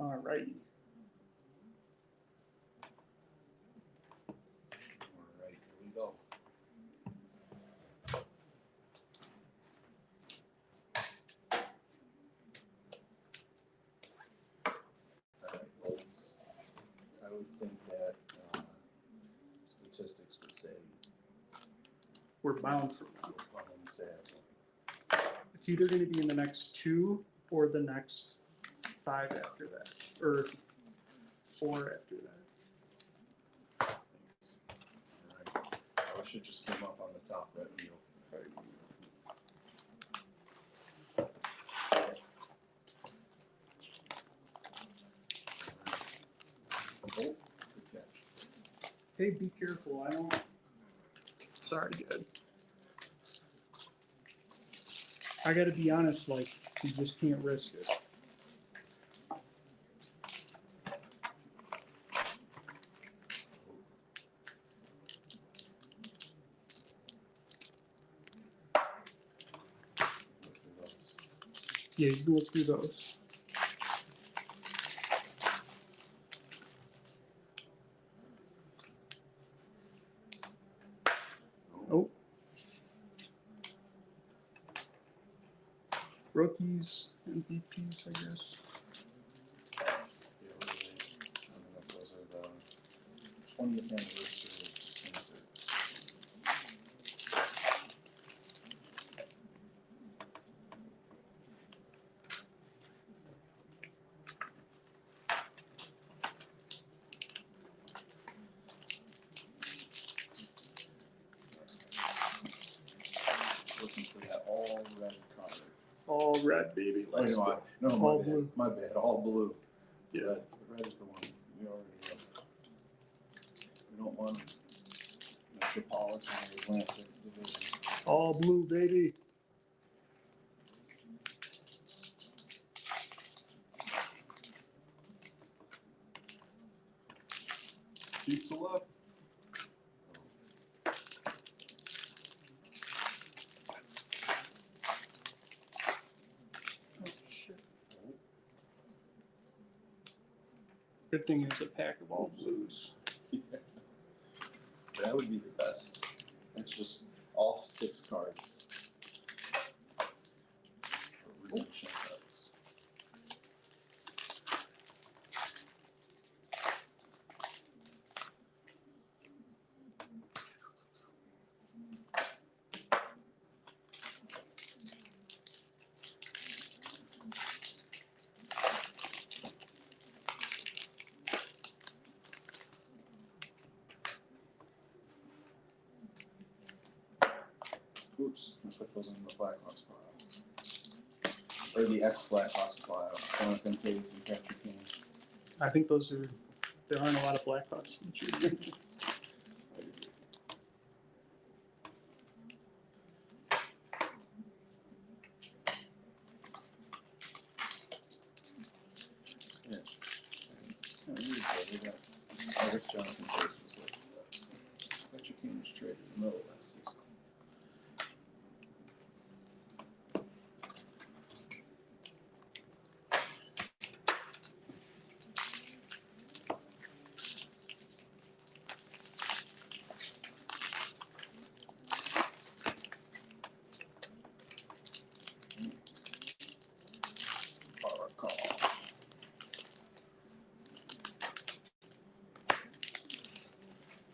All righty. All right, here we go. Well, I would think that statistics would say We're bound for one. we're bound to have It's either going to be in the next 2 or the next 5 after that, or 4 after that. things. All right. I wish it just came up on the top of that wheel. Oh, good catch. Hey, be careful. I don't. Sorry, good. I got to be honest, like, you just can't risk it. Yeah, you can look through those. Oh. Rookies, MVPs, I guess. Yeah, those are the 20th anniversary inserts. Looking for that all red card. All red, baby. Let's go. No, All my bad. blue. My bad. All blue. Yeah. Red. The red is the one we already have. We don't want Metropolitan or Atlantic Division. All blue, baby. Keep to left. Oh, shit. Good thing it's a pack of all blues. Yeah. That would be the best. It's just all 6 cards. Redemption cards. Oops, I put those in the Blackhawks pile. Or the ex-Blackhawks pile. Jonathan Taves and Patrick Kane. I think there aren't a lot of Blackhawks featured. Yeah. It's kind of weird though. They got, I guess Jonathan Taves was like, Patrick Kane was traded in the middle of last season.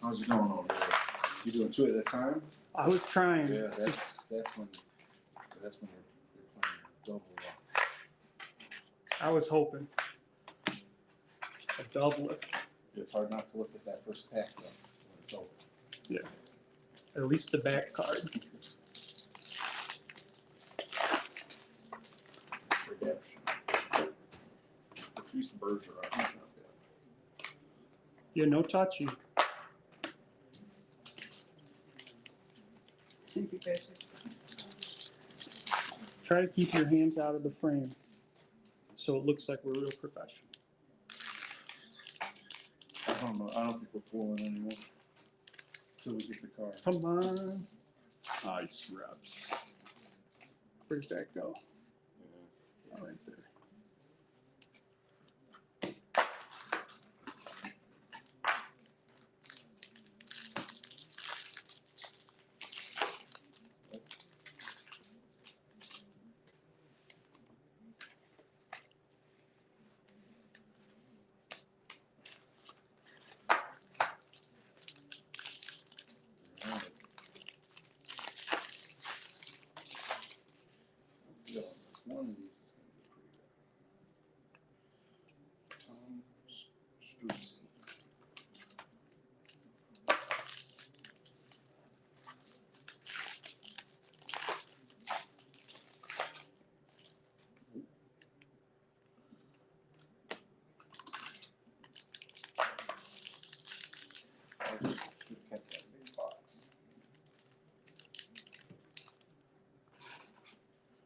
How's it going over there? You doing 2 at a time? I was trying. Yeah, that's when you're playing double lock. I was hoping. A double it. It's hard not to look at that first pack though when it's over. Yeah. At least the back card. Redemption. Patrice Bergeron, he's not bad. Yeah, no touchy. Try to keep your hands out of the frame so it looks like we're real professional. I don't know. I don't think we're fooling anymore until we get the card. Come on. Nice reps. Where's that go? Yeah. Right there.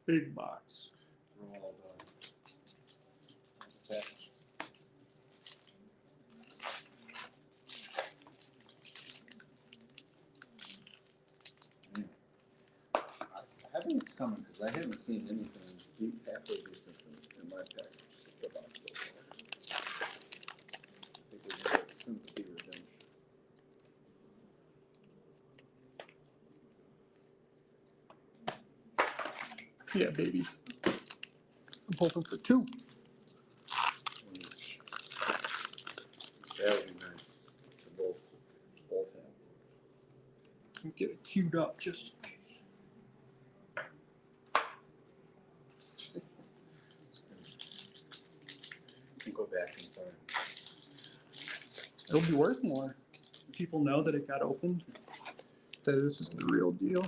Big box. They're all done. Packages. Man. I think it's coming because I haven't seen anything halfway decent in my package. The box so far. I think we're gonna get sympathy redemption. Yeah, baby. I'm hoping for 2. That would be nice to both have. Get it queued up just in case. You can go back in time. It'll be worth more. People know that it got opened, that this is the real deal.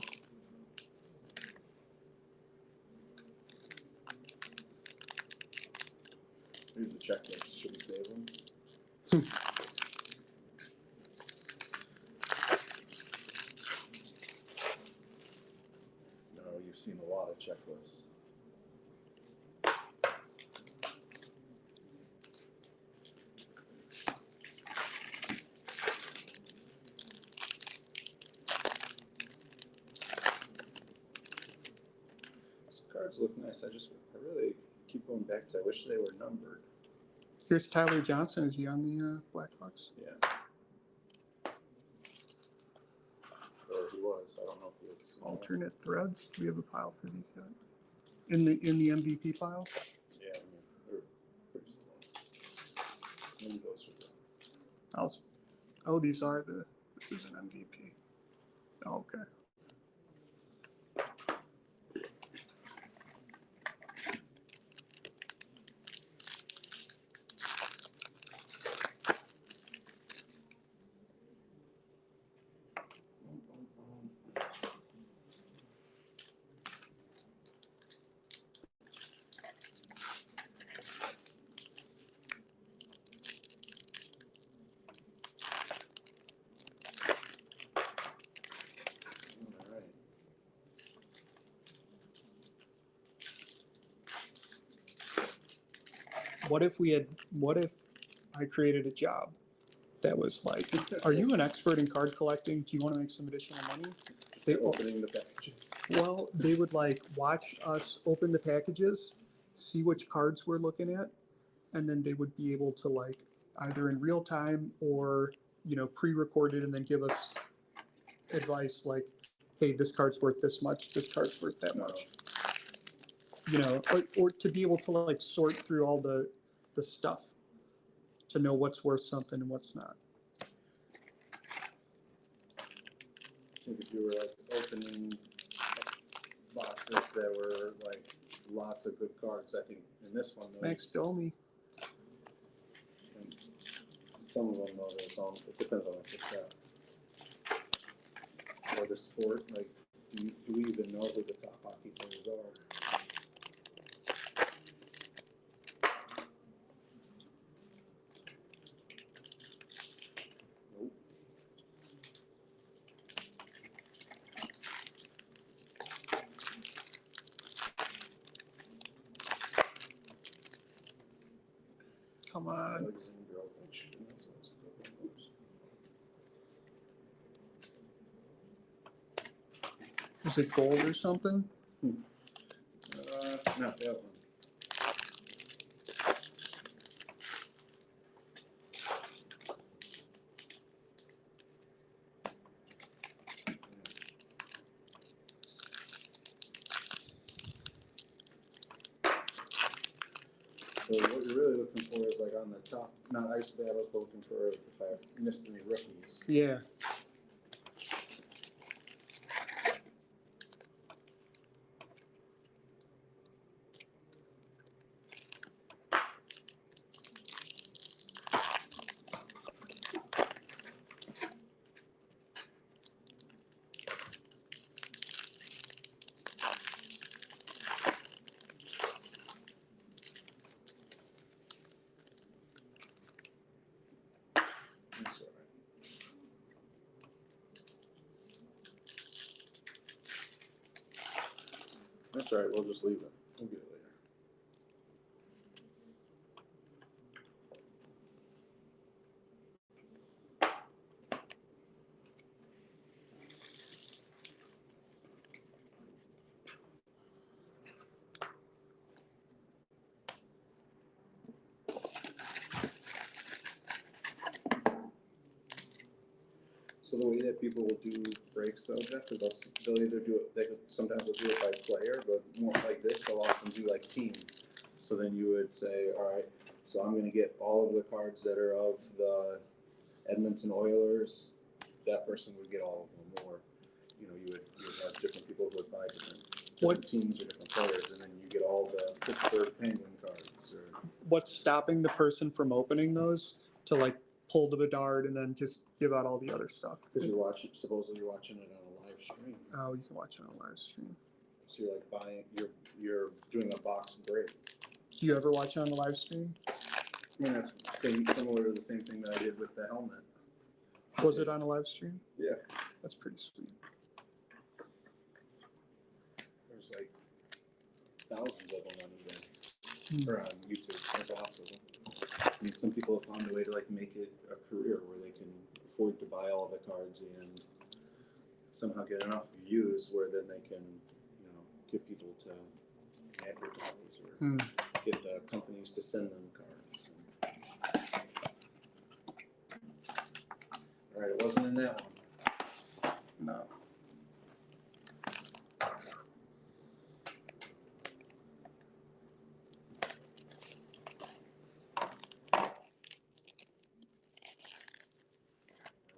Here's the checklist. Should we save them? No, you've seen a lot of checklists. These cards look nice. I really keep going back to. I wish they were numbered. Here's Tyler Johnson. Is he on the Blackhawks? Yeah. Or he was. I don't know if he was. Alternate threads. Do we have a pile for these yet? In the MVP pile? Yeah, I mean, they're pretty small. Maybe those are the. Oh, these are the. This is an MVP. Oh, okay. What if I created a job that was like, are you an expert in card collecting? Do you want to make some additional money? They're opening the packages. Well, they would like watch us open the packages, see which cards we're looking at, and then they would be able to like either in real time or, pre-recorded and then give us advice like, hey, this card's worth this much, this card's worth that much. Or to be able to like sort through all the stuff to know what's worth something and what's not. I think if you were like opening boxes that were like lots of good cards, I think in this one, Max Domi. Some of them though, there's all, it depends on what it's got. Or the sport, like, do we even know who the top hockey players are? Nope. Come on. Is it gold or something? Not that one. So what you're really looking for is like on the top, not ice battles, but looking for if I missed any rookies. Yeah. That's all right. all right, we'll just leave it. We'll get it later. So the way that people will do breaks though, Jeff, is they'll either do it, they could, sometimes they'll do it by player, but more like this, they'll often do like team. So then you would say, all right, so I'm gonna get all of the cards that are of the Edmonton Oilers, that person would get all of them, or, you know, you would have different people who would buy different teams or different players, and then you get all the Pittsburgh Penguin cards, or. What's stopping the person from opening those to like pull the Bedard and then just give out all the other stuff? Because you're watching, supposedly you're watching it on a live stream. Oh, you can watch it on a live stream. So you're like buying, you're doing a box break. Do you ever watch it on the live stream? I mean, that's similar to the same thing that I did with the helmet. Was it on a live stream? Yeah. That's pretty sweet. There's like thousands of them on eBay or on YouTube. There's lots of them. I mean, some people have found a way to like make it a career where they can afford to buy all the cards and somehow get enough views where then they can, you know, get people to advertise or get the companies to send them cards. All right, it wasn't in that one. No.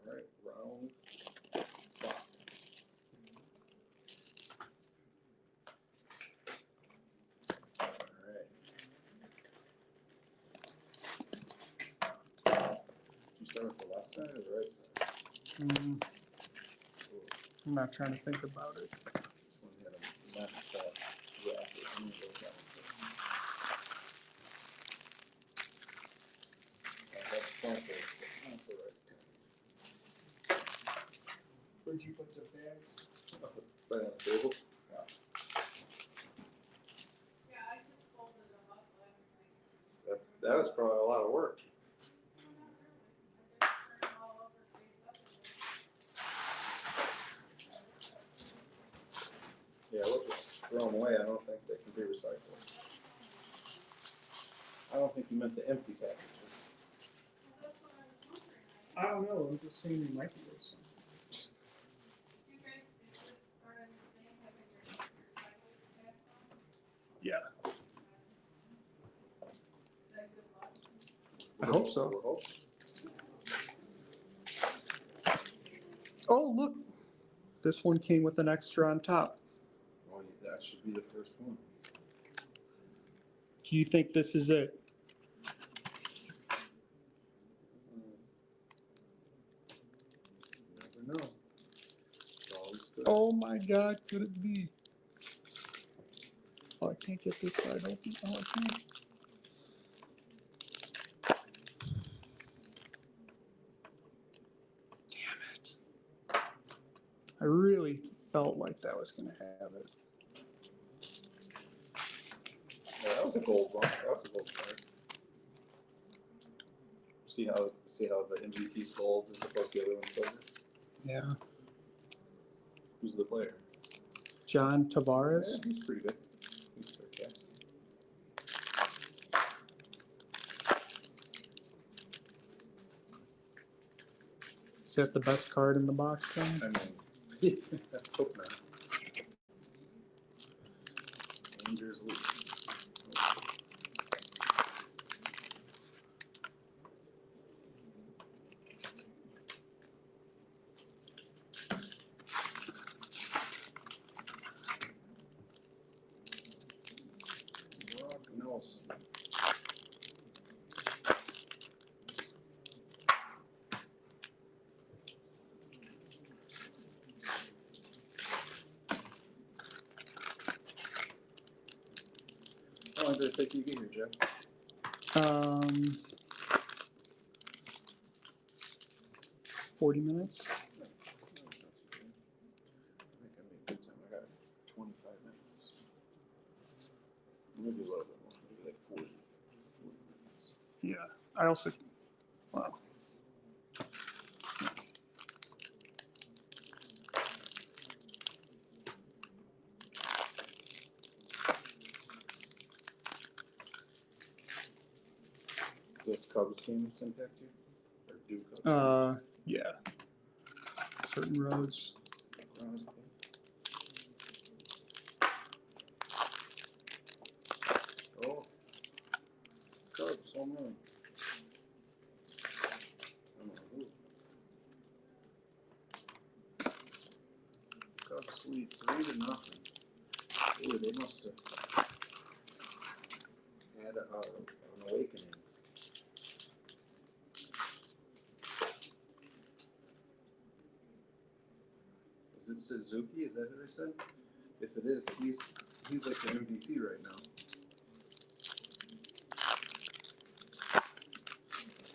All right, round 5. All right. Did you start with the left side or the right side? I'm not trying to think about it. This one had a mess that wrap it. I'm gonna go down to it. That's front the right. Where'd you put the bags? Right on the table. Yeah, I just folded them up last night. That was probably a lot of work. I just turned them all over face up. Yeah, we'll just throw them away. I don't think they can be recycled. I don't think you meant the empty packages. Well, that's what I was wondering. I don't know. I'm just saying you might be with some. Do you guys, is this part of the thing, having your titles hats on? Yeah. Is that good luck? I hope so. We'll hope. Oh, look. This one came with an extra on top. Well, that should be the first one. Do you think this is it? You never know. It's always good. Oh my God, could it be? Oh, I can't get this side open. Oh, I can't. Damn it. I really felt like that was going to have it. Yeah, that was a gold one. That was a gold card. See how the MVP's gold is opposed to the other one's silver? Yeah. Who's the player? John Tavares. Yeah, he's pretty good. He's okay. Is that the best card in the box then? I mean, hope not. Rangers lead. Rock Nelson. How long did it take you to get here, Jeff? 40 minutes. I think I made good time. I got 25 minutes. Maybe a little bit more, maybe like 40 minutes. Yeah, I also, well, Does Cubs games impact you? Or do Cubs? yeah, certain roads. Oh, Cubs, home run. I don't know who. Cubs lead 3-0. Ooh, they must have had an awakening. Is it Suzuki? Is that who they said? If it is, he's like the MVP right now.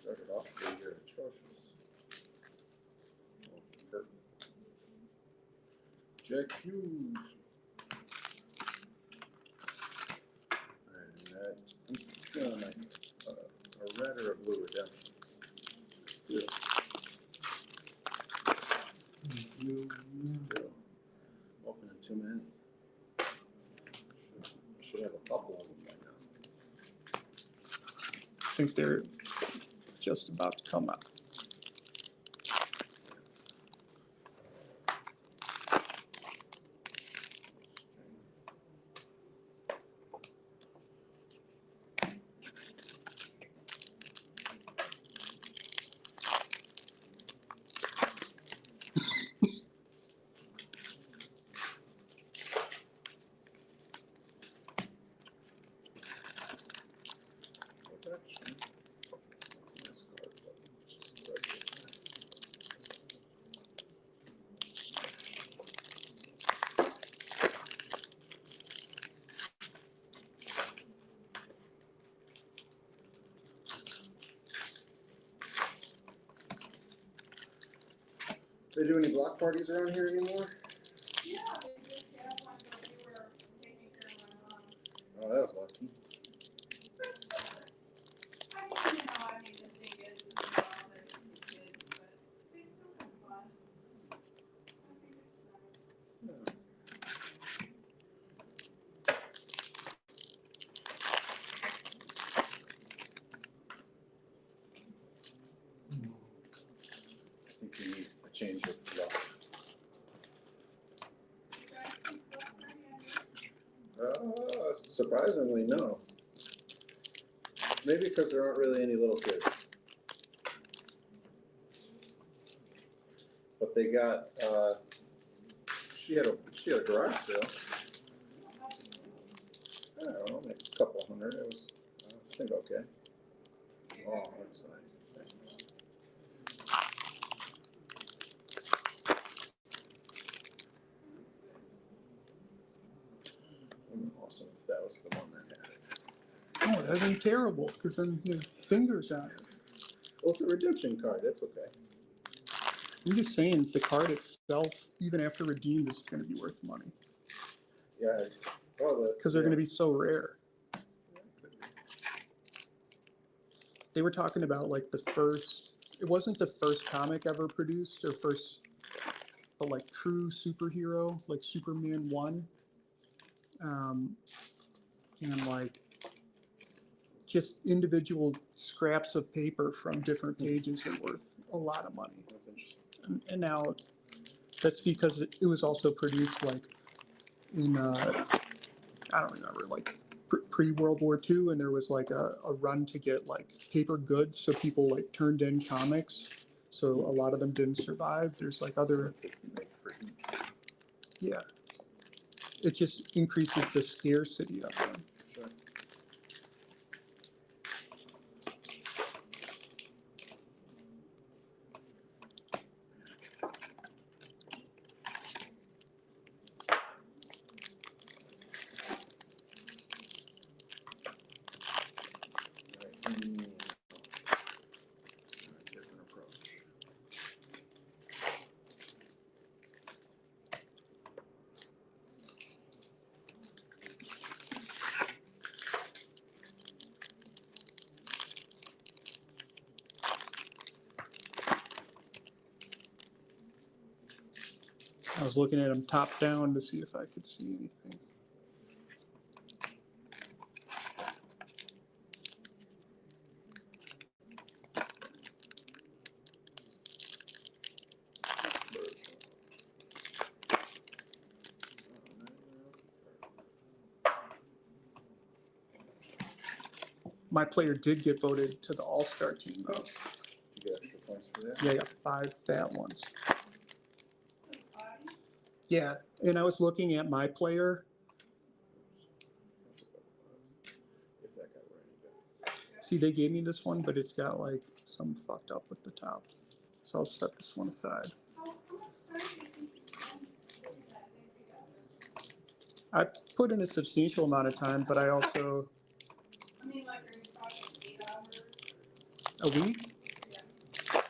Started off the year atrocious. Oh, hurt. Jack Hughes. And that, I'm feeling like a red or a blue redemption. Still. Still. Opening too many. Should have a couple of them by now. I think they're just about to come out. Protection. That's a nice card, but it's just regular. They do any block parties around here anymore? Yeah, they just had one, but we were taking care of my mom. Oh, that was lucky. I mean, the thing is, they're all the kids, but they still have fun. I think it's nice. Yeah. I think we need a change of block. You guys think Black Friday on this? Surprisingly, no. Maybe because there aren't really any little kids. But they got, she had a garage sale. I don't know, like a couple hundred. It was, I think, okay. Oh, that's nice. Thanks. Awesome. That was the one that had it. Oh, that'd be terrible, because then you have fingers on it. Well, it's a redemption card. That's okay. I'm just saying, the card itself, even after redeemed, is going to be worth money. Yeah. Well, Because they're going to be so rare. They were talking about like the first, it wasn't the first comic ever produced, or first, but like true superhero, like Superman 1. And like just individual scraps of paper from different pages are worth a lot of money. That's interesting. And now that's because it was also produced like in, I don't remember, like pre-World War II, and there was like a run to get like paper goods, so people like turned in comics, so a lot of them didn't survive. There's like other, yeah, it just increases the scarcity of them. Sure. Different approach. I was looking at them top down to see if I could see anything. My player did get voted to the All-Star team, though. You get extra points for that? Yeah, I got 5 fat ones. Body? Yeah, and I was looking at my player. That's about it. If that guy were any good. See, they gave me this one, but it's got like some fucked up with the top. So I'll set this one aside. How much time do you think you spend putting that thing together? I put in a substantial amount of time, but I also, I mean, like, are you talking 8 hours? a week, Yeah.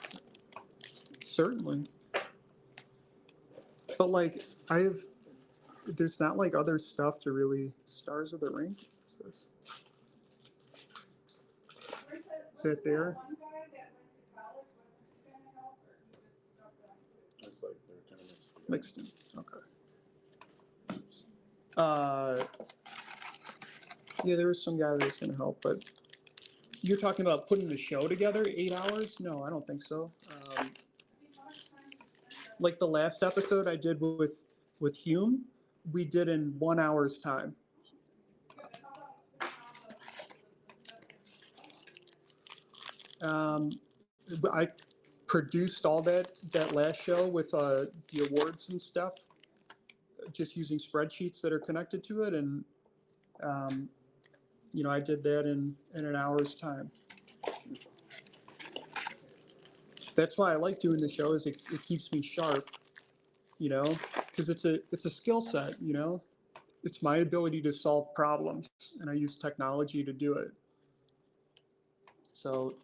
certainly. But like, there's not like other stuff to really, Stars of the Ring. Where's Is that there? One guy that went to college, wasn't he gonna help, or he just jumped onto it? It's like they're kind of Mixed mixed together. in, okay. Yeah, there was some guy that was gonna help, but you're talking about putting the show together, 8 hours? No, I don't think so. I mean, how much time do you spend on Like the last episode I did with Hume, we did in 1 hour's time. Yeah, but how about putting all the stuff in? I produced all that last show with the awards and stuff, just using spreadsheets that are connected to it, and I did that in an hour's time. That's why I like doing the show, is it keeps me sharp, because it's a skill set, It's my ability to solve problems, and I use technology to do it. So,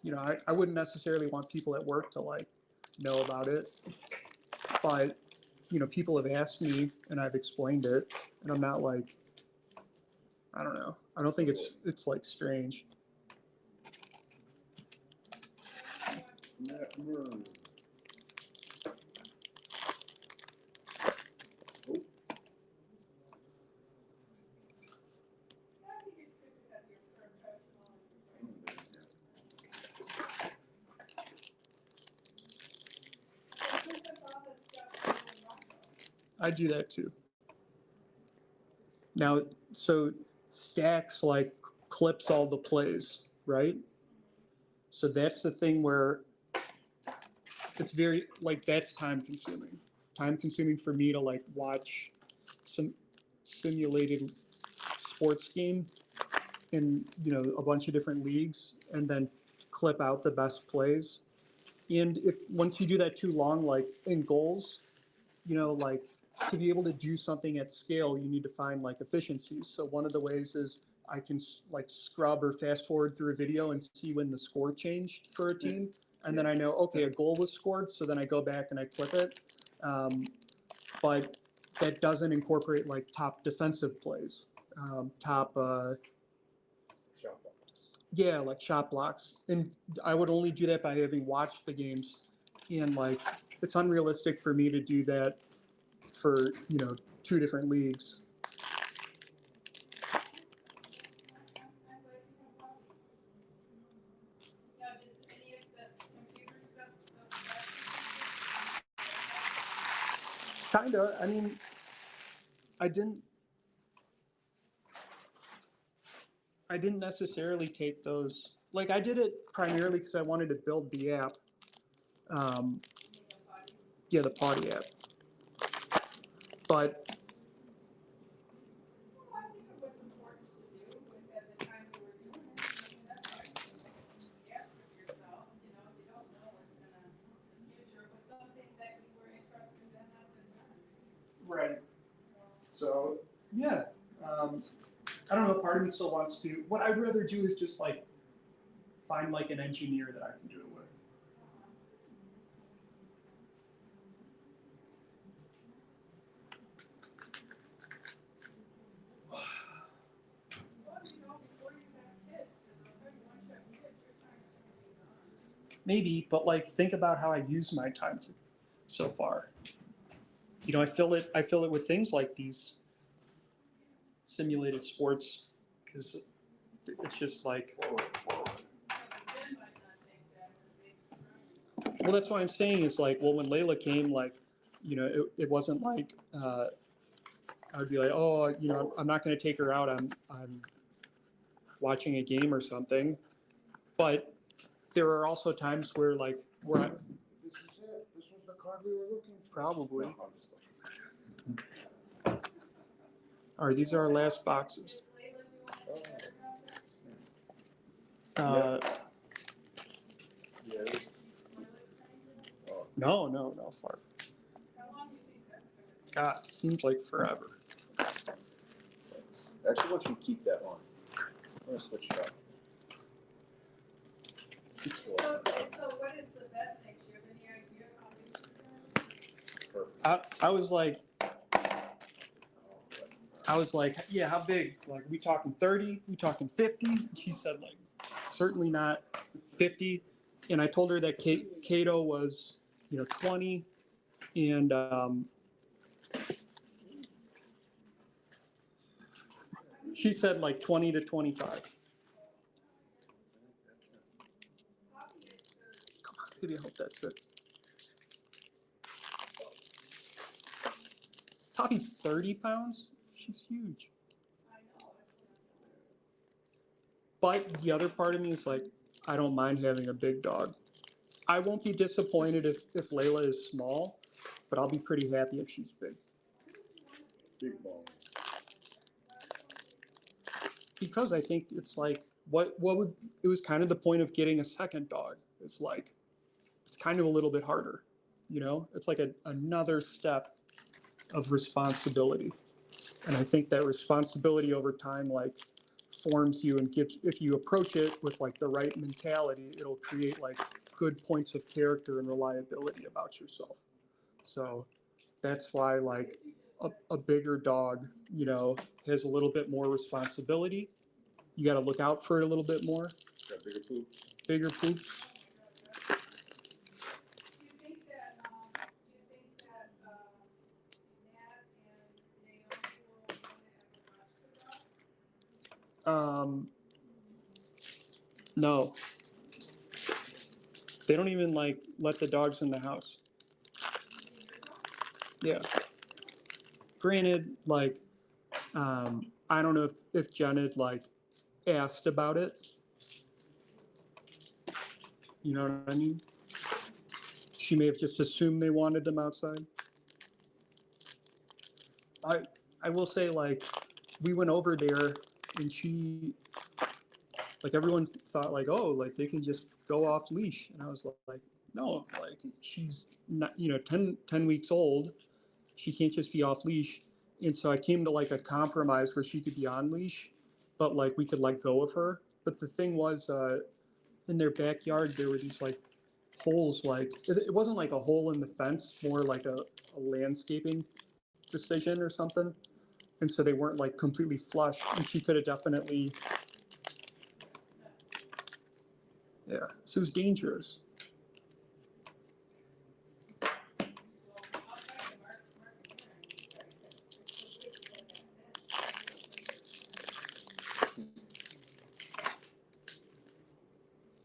I wouldn't necessarily want people at work to like know about it, but people have asked me and I've explained it, and I'm not like, I don't know. I don't think it's like strange. I think it's good to have your professional. Who puts all this stuff in one though? I do that too. Now, so Stacks like clips all the plays, right? So that's the thing where it's very like, that's time consuming. Time consuming for me to like watch some simulated sports game in a bunch of different leagues and then clip out the best plays. And if once you do that too long, like in goals, like to be able to do something at scale, you need to find like efficiencies. So one of the ways is I can like scrub or fast forward through a video and see when the score changed for a team. And then I know, okay, a goal was scored. So then I go back and I clip it. But that doesn't incorporate like top defensive plays, top, Shop box. yeah, like shot blocks. And I would only do that by having watched the games. And like, it's unrealistic for me to do that for, 2 different leagues. Yeah, does any of this computer stuff, those Kinda. I mean, I didn't necessarily take those. Like, I did it primarily because I wanted to build the app. Yeah, the Potty app. But Well, I think it was important to do at the time we were doing it. I mean, that's like, you ask of yourself, you don't know what's gonna, in the future, it was something that you were interested in at the time. right. So, So yeah, I don't know. Part of me still wants to. What I'd rather do is just like find like an engineer that I can do it with. well, before you have kids, because I'll tell you, once you have kids, your time's gonna be gone. Maybe, but like think about how I use my time. so far. You know, I feel it with things like these simulated sports, because it's just like, well, that's why I'm saying is like, well, when Layla came, like, you know, it wasn't like I would be like, oh, you know, I'm not going to take her out. I'm watching a game or something. But there are also times where like where I, This is it. This was the card we were looking for. probably, No, I'm just looking. all right, these are our last boxes. Uh, Yeah. Oh, no, far. God, it seems like forever. thanks. I actually want you to keep that one. I'm gonna switch it up. So what is the bet next year? Any idea how big it's gonna be? Perfect. I was like, yeah, how big? Like, we talking 30? We talking 50? She said, like, certainly not 50. And I told her that Cato was, you know, 20. And she said like 20 to 25. Come on, baby, I hope that's it. Poppy's 30 pounds. She's huge. But the other part of me is like, I don't mind having a big dog. I won't be disappointed if Layla is small, but I'll be pretty happy if she's big. Big ball. Because I think it's like, it was kind of the point of getting a second dog. It's like, it's kind of a little bit harder, you know? It's like another step of responsibility. And I think that responsibility over time, like, forms you and gives, if you approach it with like the right mentality, it'll create like good points of character and reliability about yourself. So that's why like a bigger dog, you know, has a little bit more responsibility. You got to look out for it a little bit more. Got bigger poop. Bigger poops. Do you think that Matt and Naomi will want to have a lobster dog? No, they don't even like let the dogs in the house. Yeah. Granted, like, I don't know if Jen had like asked about it. You know what I mean? She may have just assumed they wanted them outside. I will say, like, we went over there and she, like, everyone thought like, oh, like they can just go off leash. And I was like, no, like she's not, you know, 10 weeks old. She can't just be off leash. And so I came to like a compromise where she could be on leash, but like we could let go of her. But the thing was, in their backyard, there were these like holes, like it wasn't like a hole in the fence, more like a landscaping decision or something. And so they weren't like completely flush. And she could have definitely, yeah. So it was dangerous.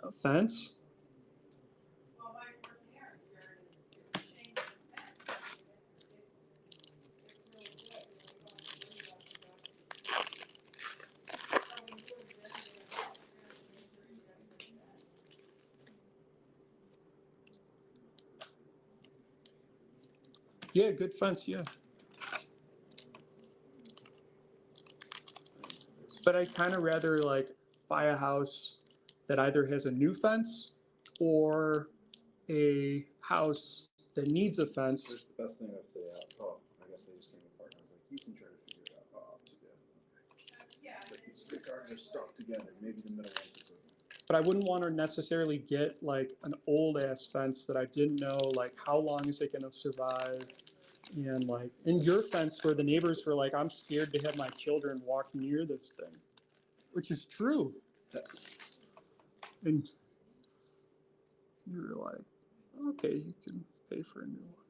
A fence? Well, my parents' yard is chain link fence. It's really good. You know, you don't have to worry about the dog. So when you were visiting your house, your parents made sure you got a good fence. Yeah, good fence, yeah. But I'd kind of rather like buy a house that either has a new fence or a house that needs a fence. Here's the best thing I have to say. Oh, I guess they just came apart. I was like, you can try to figure it out. Oh, too bad. Yeah. But these stick cards are stuck together. Maybe the middle one's a good one. But I wouldn't want to necessarily get like an old ass fence that I didn't know like how long is it going to survive. And like in your fence where the neighbors were like, I'm scared to have my children walk near this thing, which is true. And you were like, okay, you can pay for a new one.